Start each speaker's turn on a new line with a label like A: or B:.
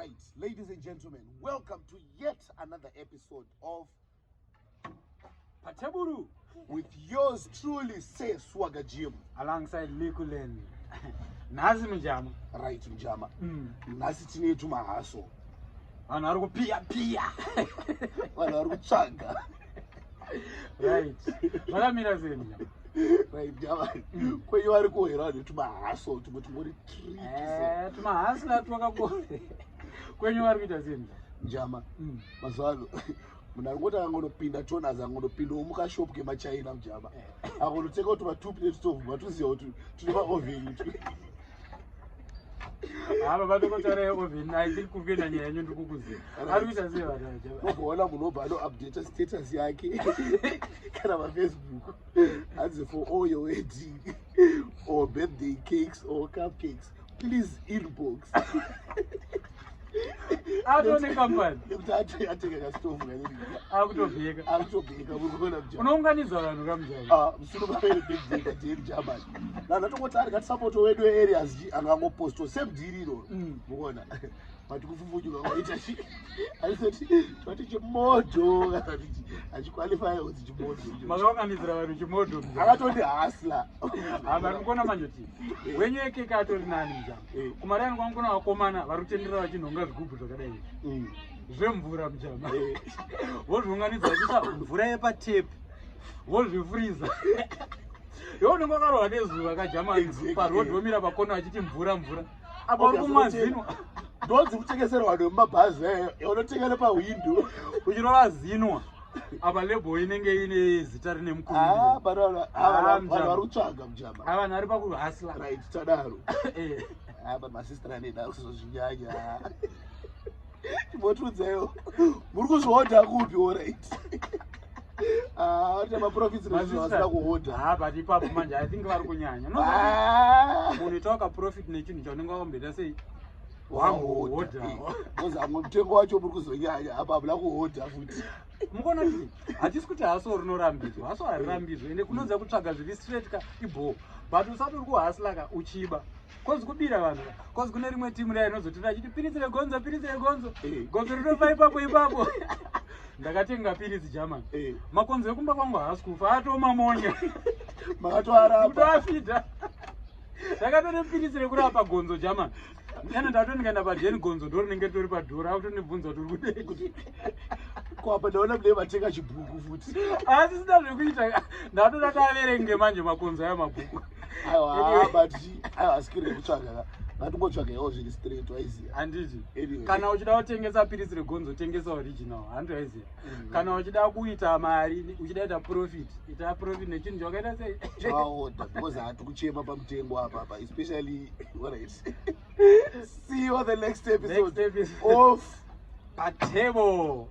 A: Right, ladies and gentlemen, welcome to yet another episode of
B: Pateburu
A: with yours truly, Say Swagger Jim.
B: Alongside Likulen. Nazi Mjama.
A: Right, Mjama. Nasi tine to my hustle.
B: Anaru pia.
A: Anaru changa.
B: Right. Malamira Zenia.
A: Right, Jama. When you are going around to my hustle, to what treat.
B: To my hustle, to go. When you are with us in
A: Jama. Mazalo. Munangota angonopinda tona zangonopinda umuka shop ke machaina mjama. Angonoteka kuti ma 2 plates stove matuziya kuti tune ma oven.
B: Aba batokotare oven I think kugenda nyanyo ndikukuziya. Ari kuita sei vana.
A: Unoona munobva ano update status yake kana ma Facebook. As for all your wedding or birthday cakes or cupcakes, please inbox.
B: I don't think I'm bad.
A: I take a stove.
B: I'm to big.
A: I'm to big. I'm going to jump.
B: Unonganiza vanhu kamjama.
A: Msuno very big day that in German. Na natokotari kat support wedu areas angango posto same diriro. Muona. But kufufujuka kwaita shi. Twati chimodo. Achiqualify kuti chimodo.
B: Makaunganidzira vanhu chimodo.
A: Akatoti hustler.
B: Ava ngona manjoti. Wenyu ekeke atori nani mjama. Kumarani kwangu kuna vakomana vari kutendera vachinhonga zvigubhu zvakadai. Zvemvura mjama. Vozviunganidza vachiisa mvura yepatepi. Vozvifriza. Iwo unenge wakarohwa nezuva kajama parodhi womira pakona vachiti mvura. Apa uri kumwa zino.
A: Ndodzi kutengeserwa vanhu vemumabhazi unotengera pahwindo.
B: Uchirova zinwa. Apa lebo inenge ine zita rine mukurumbira.
A: Vanhu vari kutsvaga mujama.
B: Vanhu ari pakuhasla.
A: Right, tadaro. But masisiteri anoenda kuzozvinyanya. Chimotudzaiwo. Muri kuzvihodha kupi alright. Ati maprofits vasina kuhodha.
B: But ipapo manje I think vari kunyanya. Munhu itawo profit nechinhu chaunenge wakamboita sei? Wangohodha.
A: Because mutengo wacho muri kuzonyanya apa habuna kuhodha futi.
B: Mukona kuti hatisi kuti haso rinorambidzwa, haso harirambidzwa ende kunonzi kutsvaga zviri straight ka ibho. But usati uri kuhasla ka uchiba. Kozi kubira vanhu. Kozi kune rimwe timu raya inozotora achiti pirisire gonzo. Gonzo rinobva ipapo. Ndakatenga piritsi German. Makonzo ekumba kwangu haasi kufa atomamonya.
A: Makatoarapa.
B: Kutoafidha. Ndakatore piritsi rekurapa gonzo German. Ndana ndatonikaenda pajeni gonzo ndorinenge tori padhora akutonibvunza kuti kudei.
A: Kwapa ndaona mune vatenga chibhuku futi.
B: Asi sina zvekuita. Ndatoda taverenge manje makonzo aya mabhuku.
A: Aiwa, but aiwasikire kutsvaga. Ngatingotsvagawo zviri straight waiziya.
B: Handiti. Kana uchida kutengesa piritsi regonzo tengesa original. Handaiziya. Kana uchida kuita mari, uchida profit, ita profit nechinhu chakaita sei?
A: Chaoda because hati kuchema pamutengo apa, especially alright. See you on the next episode.
B: Of
A: Patebo.